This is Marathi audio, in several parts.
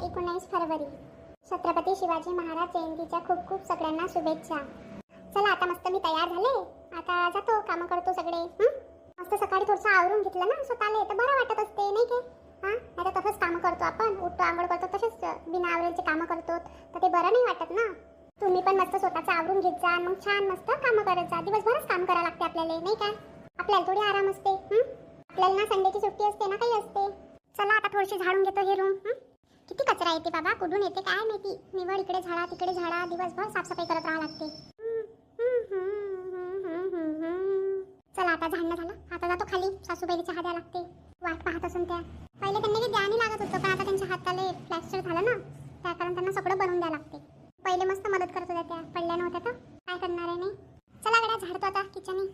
19 फरवरी छत्रपती शिवाजी महाराज जयंतीच्या खूप खूप सगळ्यांना शुभेच्छा. चला आता मस्त मी तयार झाले. आता जातो, काम करतो सगळे. मस्त सकाळी थोडंसं आवरून घेतलं ना स्वतःला तर बरं वाटत असते नाही का? नाही तर तसंच काम करतो आपण, उठतो आंघोळ करतो तसेच बिना आवरेलचे कामं करतो तर ते बरं नाही वाटत ना. तुम्ही पण मस्त स्वतःचं आवरून घेत जा, मग छान मस्त कामं करत जा. दिवसभरच काम करावं लागते आपल्याला नाही का? आपल्याला थोडी आराम असते. आपल्याला ना संडेची सुट्टी असते ना, काही असते. चला आता थोडीशी झाडून घेतो हे रूम. किती कचरा येते बाबा, कुठून येते काय माहिती. निवड इकडे झाडा तिकडे झाडा, दिवसभर साफसफाई करत राहावं लागते. चला आता झाडणं झालं, आता जातो खाली. सासूबाईला चहा द्यावं लागते, वाट पाहत असून त्या. पहिले त्यांनी काही द्यानी लागत होतं, पण आता त्यांच्या हाताला फ्लॅक्चर झालं ना, त्या कारण त्यांना सगळं बनवून द्यावं लागते. पहिले मस्त मदत करत होत्या त्या, पडल्या नव्हत्या तर काय करणार आहे नाही. चला गड्या झाडतो आता किचन.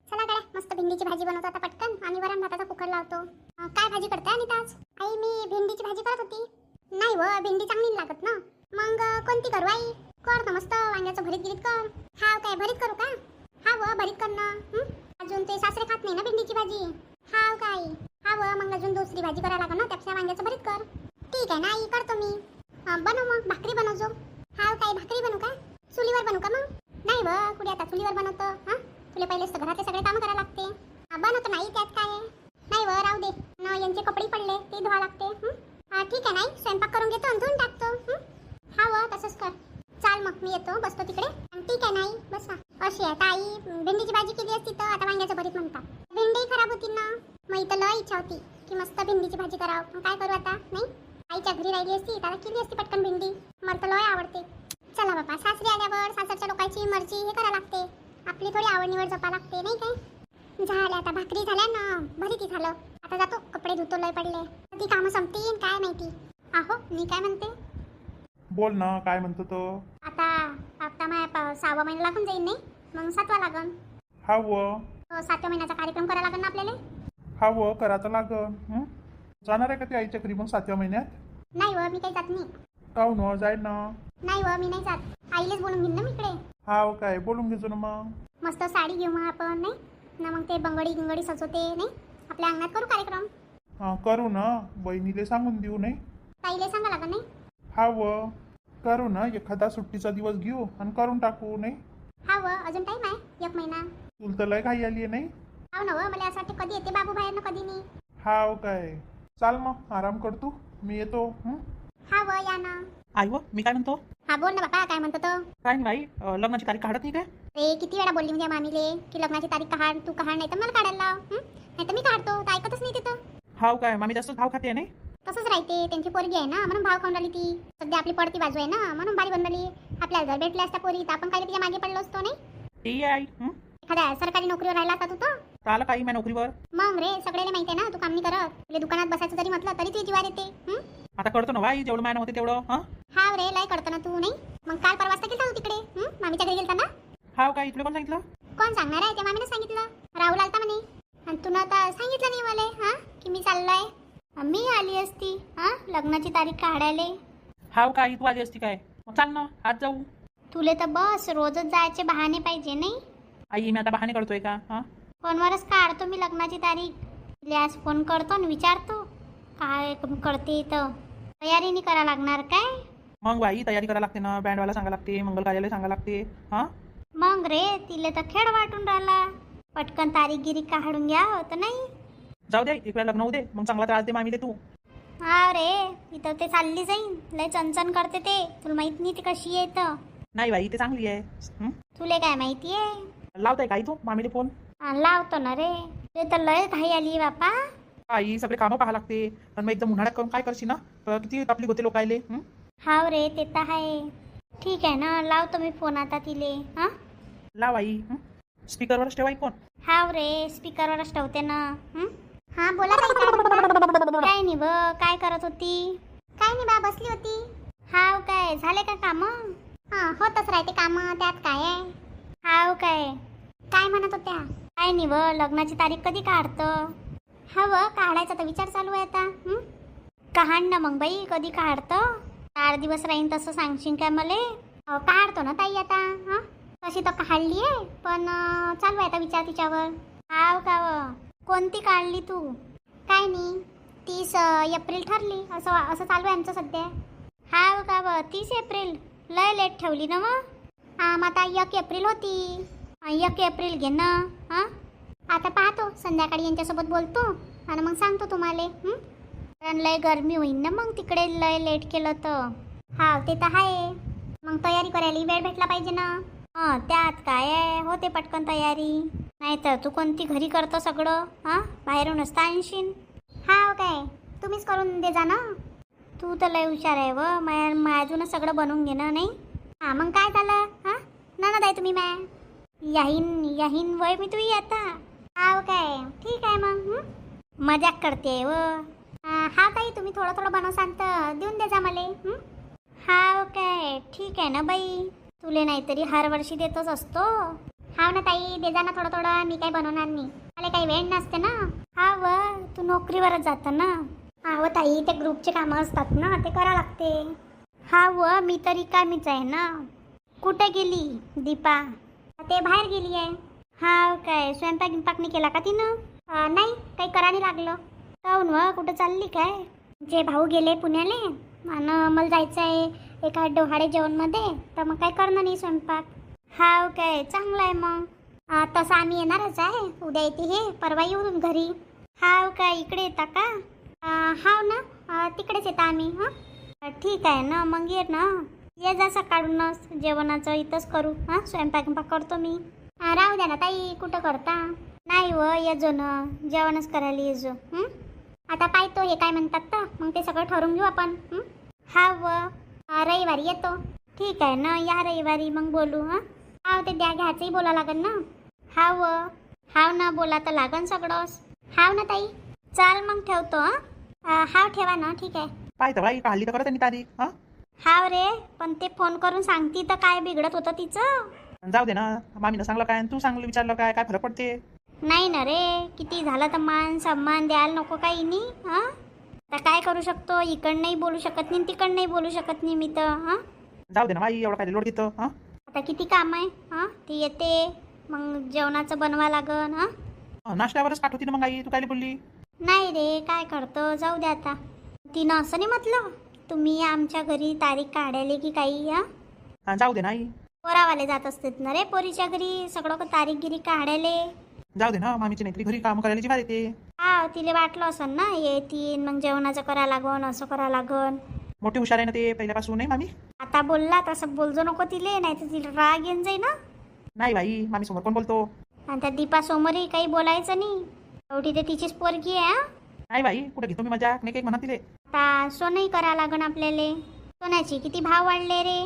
चला गड्या मस्त भेंडीची भाजी बनवतो आता पटकन, आणि वरण भाताचा कुकर लावतो. काय भाजी करताय अनिता आज? आई मी भेंडीची भाजी करत होती. नाही व भेंडी चांगली नाही लागत ना, मग कोणती करू आई? कर ना मस्त वांग्याचं भरीत गिरीत कर. हा काय भरीत करू का? हा व भरीत कर ना. अजून ते सासरे खात नाही ना भेंडीची भाजी. हा काय? हा व मग अजून दुसरी भाजी करायला लागेल ना, त्यापेक्षा वांग्याचं भरीत कर. ठीक आहे ना आई, करतो मी. बनव मग भाकरी बनवजो. हा काय भाकरी बनवू का? चुलीवर बनवू का मग? नाही व कुठे आता चुलीवर बनवतो. तुला पहिलेच तर घरातले सगळे काम करायला लागते. बनवतो नाही त्यात काय आहे. नाही व राहू दे ना, यांचे कपडे पडले ते धुवा लागते. ठीक आहे नाही, स्वयंपाक करून घेतो आणि धुवून टाकतो. हा व तसंच कर. चाल मग मी येतो, बसतो तिकडे. ठीक आहे नाही बसा. अशी आहे ताई, भेंडीची भाजी केली असती तर आता वांग्याचं भरीत म्हणता. भेंडी खराब होती ना, मग इथं लय इच्छा होती की मस्त भेंडीची भाजी करावं, पण काय करू आता. नाही आईच्या घरी राहिली असती त्याला केली असती पटकन भेंडी. मला तर लय आवडते. चला बाबा, सासरी आल्यावर सासरच्या लोकांची मर्जी हे करावं लागते, आपली थोडी आवड निवड जपा लागते नाही काय. झाल्या आता भाकरी झाल्या ना, भरीत झालं. आता जातो, कपडे धुतो लय पडले. ती कामं संपतील काय माहिती. आहो मी काय म्हणते. बोल ना, काय म्हणतो तो? आता आता माझ्या 6वा महिना लागून जाईल नाही, मग 7वा लागन. हा व 7व्या महिन्याचा कार्यक्रम करायला लागेल ना आपल्याला. हा व करायचं लागन. जाणार आहे का ती आईच्या घरी मग 7व्या महिन्यात? नाही व मी काही जात नाही. काहून न जाय ना. नाही व मी नाही जात, आईलाच बोलून घेईन ना मी इकडे. हा काय बोलून घेजो ना मग. मस्त साडी घेऊ मग आपण नाही ना, मग ते बंगडी गिंगडी सजवते नाही, आपल्या अंगणात करू कार्यक्रम. हा करू ना, बहिणीले सांगून देऊ नाही. ताईला सांगा लागेल नाही. हा व करू ना, एखादा सुट्टीचा दिवस घेऊ आणि करून टाकू नाही. हा व अजून टाईम आहे 1 महिना. तुला तर लय घाई आली आहे नाही. हो ना व, मला असं वाटतं कधी येते बाबू बाहेर ना कधी नाही. हा काय, चाल मग आराम करतो, मी येतो. हा व या ना. आई व मी काय म्हणतो? हा बोल ना बाबा, काय म्हणतो तो? काय नाही बाई, लग्नाची तारीख काढत नाही काय? रे किती वेळा बोलली म्हणजे मामीले की लग्नाची तारीख काढ, तू काढ नाही तर मला काढायला लाव. नाही तर मी काढतो, तर ऐकतच नाही तिथं. हाव काय, मामी जास्त भाव खाते नाही. तसंच राहते, त्यांची पोरगी आहे ना म्हणून भाव खाऊन राहिली ती. सध्या आपली पडती बाजू आहे ना म्हणून बारी बनवली. आपल्याला जर भेटल्या असत्या पोरी तर आपण काय तिच्या मागे पडलो असतो नाही. ते आई एखाद्या सरकारी नोकरीवर राहिला असता तू तर आलं काही माझ्या नोकरीवर. मग रे सगळ्याला माहिती आहे ना तू काम नाही करत. तुला दुकानात बसायचं जरी म्हटलं तरी तुझी जीवार येते. आता करतो ना बाई, जेवढं मायनं होते तेवढं. हा रे लय करतो ना तू नाही. मग काल परवा वाजता गेलता तू तिकडे मामीच्या घरी गेलता ना. हाव काय, तुला कोण सांगितलं? कोण सांगणार आहे, त्या मामीने सांगितलं. राहुल आलता म्हणे, आणि तुला आता सांगितलं नाही मला की मी चाललोय. मी आली असती लग्नाची तारीख काढायला. हाव काय, तू आली असती काय? मग चाल ना आज जाऊ. तुले तर बस रोजच जायचे बहाणे पाहिजे नाही. आई मी आता बहाणे करतोय का? फोनवरच काढतो मी लग्नाची तारीख. तिला आज फोन करतो आणि विचारतो काय करते, तर तयारी नाही करा लागणार काय. मग बाई तयारी करायला लागते ना, बँडवाला सांगा लागते, मंगल कार्यालय सांगा लागते. मग रे तिला तर खेळ वाटून राहिला, पटकन तारीख गिरी काढून घ्या होतं नाही. जाऊ दे, एक वेळा लग्न होऊ दे, मग चांगला त्रास दे मामीले तू. हा रे इथं ते चालली जाईन, लय चणचण करते ते. तुला माहित नाही ती कशी आहे तर. नाही बाई ते चांगली आहे. तुले काय माहिती आहे? लावताय काही तू मामीले फोन? लावतो ना रे, ते तर लय घाई आली बापा. आई सगळे कामं पाहा लागते, आणि मग एकदम उन्हाळ्यात करून काय करशील ना, किती तकलीफ होते लोकायले. हाव रे ते तर आहे. ठीक आहे ना, लावतो मी फोन आता तिले. लाव आई, स्पीकरवरच ठेवाई फोन. हाव रे स्पीकरवरच ठेवते ना. हा बोला काय नाही ब, काय करत होती? काय नाही बा, बसली होती. हाव काय, झाले का काम? होतच राहते काम, त्यात काय आहे. हाव काय, काय म्हणत होत्या? काय नाही ब, लग्नाची तारीख कधी काढतं? हा व काढायचा तर विचार चालू आहे आता. काढ ना मग बाई, कधी काढतं? 4 दिवस राहीन तसं सांगशील काय मले? काढतो ना ताई आता. तशी तर काढली आहे, पण चालू आहे आता विचार तिच्यावर. हाव का व, कोणती काढली तू? काय नाही, ती एप्रिल ठरली, असं असं चालू आहे आमचं सध्या. हा का ब 30 एप्रिल लय लेट ठेवली ना मग. मग आता 1 एप्रिल होती. 1 एप्रिल घे ना. हां आता पाहतो, संध्याकाळी यांच्यासोबत बोलतो आणि मग सांगतो तुम्हाला. कारण लय गरमी होईन ना मग तिकडे लय लेट केलं तर. हा ते तर आहे. मग तयारी करायला वेळ भेटला पाहिजे ना. त्यात काय आहे, होते पटकन तयारी. नाही तर तू कोणती घरी करतो सगळं. बाहेरूनच तर आणशीन. हा काय तुम्हीच करून दे जा ना. तू तर लय हुशार आहे व. अजूनच सगळं बनवून घेणं नाही. मग काय झालं. ननद आहे तुम्ही मॅ. याहीन वय मी तुही आता. काय ठीक आहे मग. मजाक करते व. हा ताई तुम्ही थोडं थोडं बनवसान तर देऊन दे जा मला. काय ठीक आहे ना बाई. तुले नाहीतरी हर वर्षी देतच असतो. हाव ना ताई दे जा ना थोडं थोडं. मी काही बनवणार नाही, मला काही वेळ नसते ना. व तू नोकरीवरच जातं ना. व ताई ते ग्रुपचे कामं असतात ना, ते करा लागते. व मी तरी कामीच आहे ना. कुठे गेली दीपा. ते बाहेर गेली आहे. काय स्वयंपाक नाही केला का तिनं. नाही काही करा नाही लागलं. काहून व कुठं चालली काय. जे भाऊ गेले पुण्याले आणि मला जायचं आहे एका डोहाळे जेवणमध्ये, तर मग काय करणं नाही स्वयंपाक. काय चांगलं आहे मग. तसं आम्ही येणारच आहे. उद्या येते हे, परवा येऊ घरी. काय इकडे येता का. ना तिकडेच येता आम्ही. ठीक आहे ना मग ये ना. ये जा सकाळूनच. जेवणाचं इथंच करू. स्वयंपाक करतो मी. राहू द्या ना ताई, कुठं करता. नाही व येजो ना, जेवणच करायला येजो. आता पाहतो हे काय म्हणतात तर मग ते सगळं ठरवून घेऊ आपण. व रविवारी येतो. ठीक आहे ना, या रविवारी मग बोलू. ते द्या घ्यायचंही बोला लागन ना. ना बोला तर लागन सगळंच. ना ताई चाल मग ठेवतो. ठेवा ना. ठीक आहे. पाहिजे बाई काढली तर करत त्यांनी तारीख. रे पण ते फोन करून सांगती तर काय बिघडत होतं तिचं. जाऊ दे ना, मामीनं सांगलं काय आणि तू सांगलं विचारलं काय, काय फरक पडते. नाही ना रे, किती झालं तर मान सन्मान द्यायला नको काही नाही. आता काय करू शकतो. इकडं नाही बोलू शकत नाही, तिकडं नाही बोलू शकत नाही मी तर. जाऊ दे ना बाई, एवढं काय लोड घेतं. आता किती काम आहे. ती येते मग जेवणाचं बनवा लागन. नाश्त्यावरच पाठवती ना मग आई, तू काय बोलली. नाही रे काय करतो, जाऊ दे आता. तिनं असं नाही म्हटलं तुम्ही आमच्या घरी तारीख काढायला की काही. जाऊ दे ना आई. पोरावाले जात असतात ना रे पोरीच्या घरी सगळं तारीख गिरी काढायला. जाऊ दे ना, मामीची नाहीतरी घरी काम करायला जिवार येते. तिला वाटलं असं ना येतीन मग जेवणाचं करा लागन, असं करा लागन. मोठी हुशार आहे ना ते पहिल्यापासून. नाही मामी आता बोलला तसं बोलजो नको तिले, नाही तर तिला राग येऊन जाई ना. नाही बाई, मामी समोर कोण बोलतो. आणि त्या दीपा समोरही काही बोलायचं नाही. एवढी ते तिचीच पोरगी आहे. नाही बाई, कुठे घेतो मी मजा नाही काही म्हणा तिले. आता सोनंही करा लागन आपल्याला. सोन्याची किती भाव वाढले रे.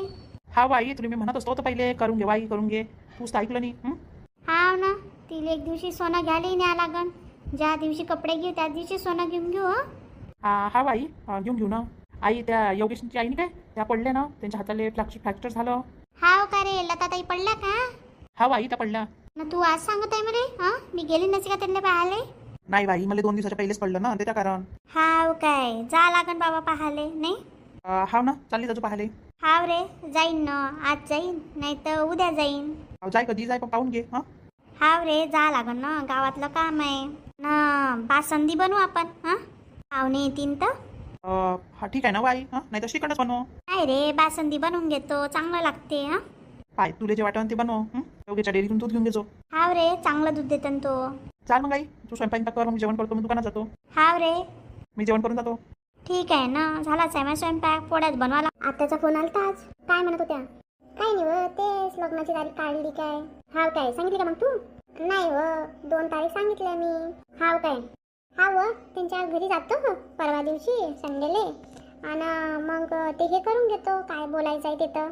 बाई तुला मी म्हणत असतो तर पहिले करून घे बाई, करून घे. तूच तर ऐकलं नाही. ना तिला एक दिवशी सोनं घ्यायला न्या लागन. ज्या दिवशी कपडे घेऊ त्या दिवशी सोनं घेऊन घेऊ. बाई घेऊन घेऊ ना. आई त्या योगेशची आईने काय त्या पडल्या ना, त्यांच्या हाताले फ्रॅक्चर झालं. का रे लताताई पडल्या का. बाई त्या पडल्या ना. तू आज सांगत आहे मला. मी गेली नसे का त्यांना पाहायला. नाही बाई, मला 2 दिवसाच्या पहिलेच पडलं ना त्याच्या कारण. काय जा लागन बाबा पाहाले नाही. ना चालली जातो पाहाले. रे जाईन ना, आज जाईन नाही तर उद्या जाईन. जाय कधी जाय पण पाहून घे. रे जा लागन ना, गावातलं काम आहे ना. बासंदी बनवू आपण. पाहुणे येतीन तर. ठीक आहे ना बाई. नाही तर शिकणच बनव. नाही रे बासंदी बनवून घेतो, चांगलं लागते. पाय तुले जे वाटन ते बनव. योगेच्या डेअरीतून दूध घेऊन घेतो. रे चांगलं दूध देतं तो. चाल मग आई, तू स्वयंपाक कर, मी जेवण करतो, मी दुकानात जातो. रे मी जेवण करून जातो. ठीक आहे ना, झालाच आहे माझा स्वयंपाक. पोळ्याच बनवाला. आत्याचा फोन आलता आज. काय म्हणत होत्या. काय नाही व तेच लग्नाची तारीख काढली काय. काय सांगितली का मग तू. नाही व 2 तारीख सांगितल्या मी. काय त्यांच्या घरी जातो परवा दिवशी संडेले आणि मग ते हे करून घेतो काय बोलायचं आहे ते तर.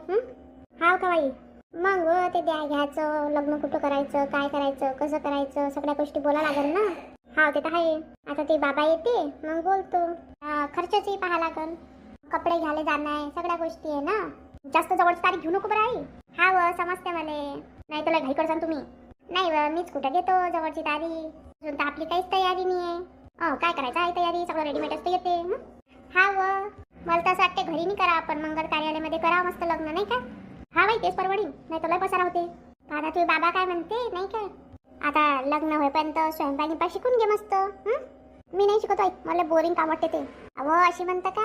का बाई मग ते द्या घ्यायचं, लग्न कुठं करायचं, काय करायचं, कसं करायचं, सगळ्या गोष्टी बोला लागेल ना. ते तर आहे. आता ते बाबा येते मग बोलतो. खर्चाचंही पाहा लागेल, कपडे घ्यायला जाणं आहे, सगळ्या गोष्टी आहे ना. जास्त जवळची तारीख घेऊ नको बरं आई. समजते मला. नाही तुला घाई करसान तुम्ही. नाही मीच कुठं घेतो जवळची तारीख. अजून तर आपली काहीच तयारी नाही आहे. काय करायचं आहे तयारी, सगळं रेडीमेड असतं येते. मला तर असं वाटते घरी नाही करा आपण, मंगल कार्यालयामध्ये करा मस्त लग्न नाही का. बाई तेच परवडी, नाही तर लय बसायला होते. आता तुझे बाबा काय म्हणते नाही काय. आता लग्न होईपर्यंत स्वयंपाक शिकून घे मस्त. मी नाही शिकत आई, मला बोरिंग काम वाटते ते. अहो अशी म्हणता का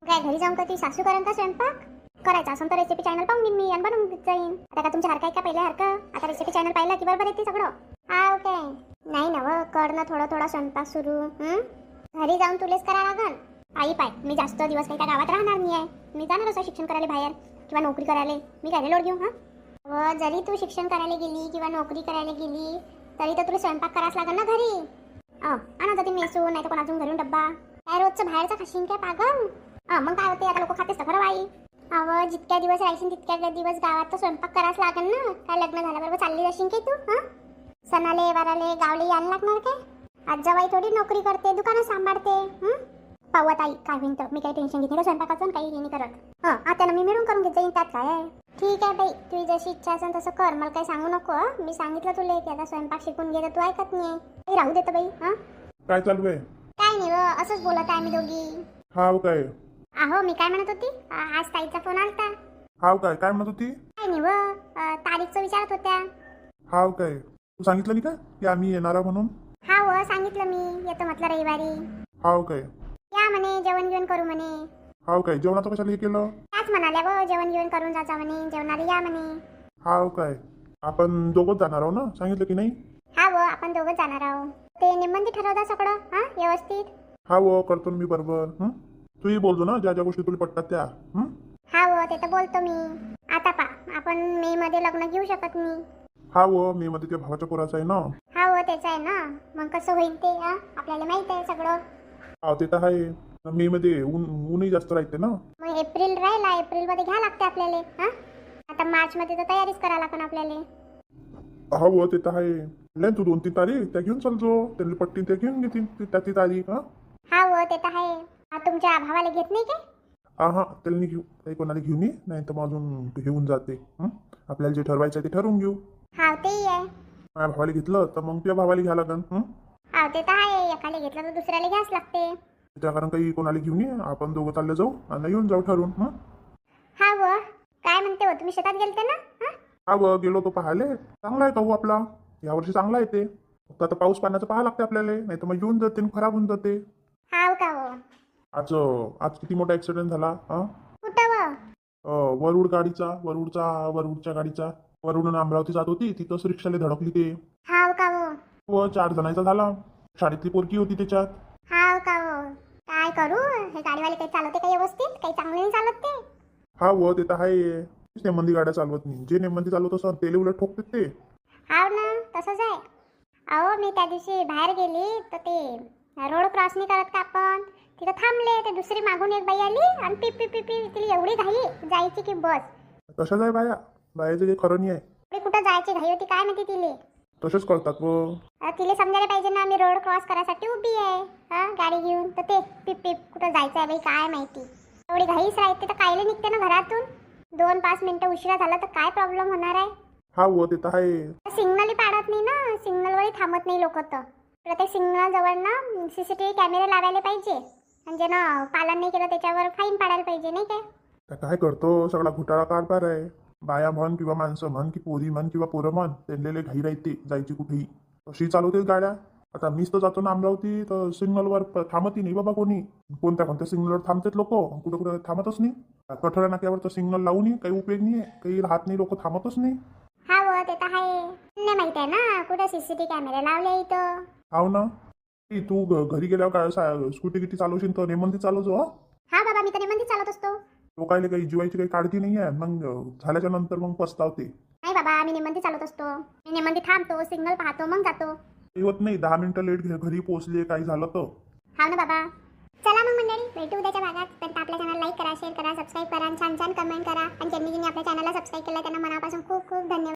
काय, घरी जाऊन का ती सासू करेन का स्वयंपाक? करायचा असं तर रेसिपी चॅनल पाहून घेईन मी आणि बनवून जाईन. आता का तुमच्या हरकं आहे का पहिल्यासारखं? आता रेसिपी चॅनल पाहिलं की बरोबर येते सगळं. हा ओके. नाही ना व, कर ना थोडा थोडा स्वयंपाक सुरू. घरी जाऊन तुलेच करा लागल. आई पाय, मी जास्त दिवस काही त्या गावात राहणार नाही आहे. मी जाणार असं शिक्षण करायला बाहेर किंवा नोकरी करायला. मी काय लोड घेऊ? व जरी तू शिक्षण करायला गेली किंवा नोकरी करायला गेली तरी तर तुला स्वयंपाक करायच लागेल ना घरी. आणा जाते मेसून, नाही तर कोणातून घरून डब्बा. काय रोजचं बाहेरचं खाशीन काय पागल? मग काय होते, आता लोक खातेच तर खरं आई. अहो जितक्या दिवस राहायशील तितक्या दिवस गावात तर स्वयंपाक करायच लागेल ना. काय लग्न झाल्याबरोबर चालली जाशील की तू? सणाले वाराले गावले यायला लागणार काय? आज जवाई थोडी नोकरी करते, दुकानं सांभाळते. पावत आई काय होईन तर मी काही टेन्शन घेते स्वयंपाकाचं काही हे नाही करत. आता मी मिळून करून घेत जाईन, त्यात काय आहे. ठीक आहे बाई, तुझी जशी इच्छा असेल तसं कर. मला काही सांगू नको. मी सांगितलं तुला की आता स्वयंपाक शिकून घे, तर तू ऐकत नाही. राहू देतं बाई. काय चालू आहे? काय नाही व, असंच बोलत आहे आम्ही दोघी. हाव काय? अहो मी काय म्हणत होती, आज ताईचा फोन आलता. हाव काय म्हणत होती? काय नाही व, तारीखचं विचारत होत्या. हाव काय? तू सांगितलं नाही का की आम्ही येणार आहोत म्हणून? हा व, सांगितलं मी येतो म्हटलं रविवारी. हाव काय? या म्हणे, जेवण घेऊन करू म्हणे. हाव काय? जेवणाचं कशाला हे केलं? त्याच म्हणाल्या व, जेवण घेऊन करून जायचं म्हणे, जेवणाला या म्हणे. हाव काय? आपण दोघंच जाणार आहोत ना, सांगितलं की नाही? हा व, आपण दोघंच जाणार आहोत. ते निबंधी ठरवता सगळं व्यवस्थित. हा व, करतो ना मी बरोबर. तूही बोलतो ना ज्या ज्या गोष्टी तुला पटतात त्या. हा व, ते तर बोलतो मी. आता पा, आपण मे मध्ये लग्न घेऊ शकत नाही. हा व, मे मध्ये त्या भावाच्या पोराचं आहे ना. हा व, त्याचं आहे ना. मग कसं होईल ते आपल्याला माहित आहे सगळं. हा ते तर आहे. मे मध्ये ऊनही जास्त राहते ना. मग एप्रिल राहिला, एप्रिल मध्ये घ्या लागते आपल्याला. आता मार्च मध्ये तर तयारीच करा लागेल आपल्याला. हा व, ते तर आहे. नाही तू 2-3 तारीख त्या घेऊन चालतो, त्यांनी पट्टी त्या घेऊन घेतील त्या ती तारीख. हा व, ते तर आहे. तुमच्या भावाला घेत नाही काय? हा त्यांनी घेऊ, काही कोणाला घेऊन ये, नाही तर मग अजून घेऊन जाते. आपल्याला जे ठरवायचं आहे ते ठरवून घेऊ. हा तेही आहे. माझ्या भावाला घेतलं तर मग तुझ्या भावाला घ्या लागेल. हा ते तर आहे. एकाला घेतलं तर दुसऱ्याला घ्याच लागते. त्या कारण काही कोणाला घेऊन ये, आपण दोघं चालले जाऊ आणि येऊन जाऊ ठरवून. हा व, काय म्हणते हो, तुम्ही शेतात गेलते ना? हा व, गेलो तो पाहाले. चांगला आहे गहू आपला यावर्षी, चांगला येते. फक्त आता पाऊस पाण्याचं पाहा लागते आपल्याला, नाही तर मग येऊन जाते खराब होऊन जाते. हाव का हो? आज किती मोठा ऍक्सिडेंट झाला. कुठं व? वरुडच्या गाडीचा. वरुडून अमरावती जात होती, तिथंच रिक्षाला धडकली ते. हाव का हो? व 4 जणांचा झाला. शाळेतली पोरकी होती त्याच्यात. हाव का हो? काय करू, हे गाडीवाले काही चालवते काही व्यवस्थित, काही चांगले नाही चालत ते. हा व, ते तर आहे. नेमंदी गाड्या चालवत नाही, जे नेमंदी चालवत असं तेले उलट ठोकते ते. हाव ना, तसंच आहे. अहो मी त्या दिवशी बाहेर गेली तर ते रोड क्रॉस नाही करत का आपण, तिथं थांबले. ते दुसरी मागून एक बाई आली आणि पिप पिप पिप पिप, तिला एवढी घाई जायची की बस. तशाच आहे बायाचं काही खरं नाही आहे. एवढी कुठं जायची घाई होती काय माहिती तिले. तसेच करतात व. तिला समजायला पाहिजे ना, मी रोड क्रॉस करायसाठी उभी आहे गाडी घेऊन. तर ते पिप पिप कुठं जायचं आहे बाई काय माहिती. एवढी घाईच राहते तर कायले निघते ना घरातून. 2-5 मिनिटं उशिरा झाला तर काय प्रॉब्लेम होणार आहे. हा व, ते तर आहे. सिग्नलही पाडत नाही ना, सिग्नलवरही थांबत नाही लोक. तर प्रत्येक सिग्नल जवळ ना CCTV कॅमेरे लावायला पाहिजे, म्हणजे ना पालन नाही केलं त्याच्यावर फाईन पाडायला पाहिजे, नाही काय? काय करतो, सगळा घोटाळा कारभार आहे. बाया म्हण किंवा माणसं म्हण की पोरी म्हण किंवा पोरं म्हण, त्यांना घाई राहते जायची कुठेही. तशी चालवते गाड्या. आता मीच तर जातो ना अमरावती, तर सिग्नलवर थांबतही नाही बाबा कोणी. कोणत्या सिग्नलवर थांबतात लोक, कुठं कुठं थांबतच नाही. कठोऱ्या नाक्यावर तर सिग्नल लावूनही काही उपयोग नाही आहे, काही राहत नाही, लोक थांबतच नाही. हा व, ते तर आहे. नाही माहित आहे ना कुठं CCTV कॅमेरे लावले इथं. हाव ना. तू घरी गेल्यावर काय स्कूटी किती चालवशील तर नेमंदी चालवतो. हा बाबा, मी तर नेमंदी चालत असतो. लोकायला काही जीवायची काही काळजी नाही आहे, मग झाल्याच्या नंतर मग पस्तावते. नाही बाबा, मी नेमंदी चालत असतो. मी नेमंदी थांबतो, सिग्नल पाहतो, मग जातो. होत नाही 10 मिनिटं लेट घरी पोहोचले काही झालं तर. हा ना बाबा. चला मग मंडळी, भेटू उद्याच्या भागात. पण आपल्या चॅनल लाईक करा, शेअर करा, सबस्क्राईब करा, छान छान कमेंट करा. आणि ज्यांनी आपल्या चॅनलला सबस्क्राईब केलं त्यांना मनापासून खूप खूप धन्यवाद.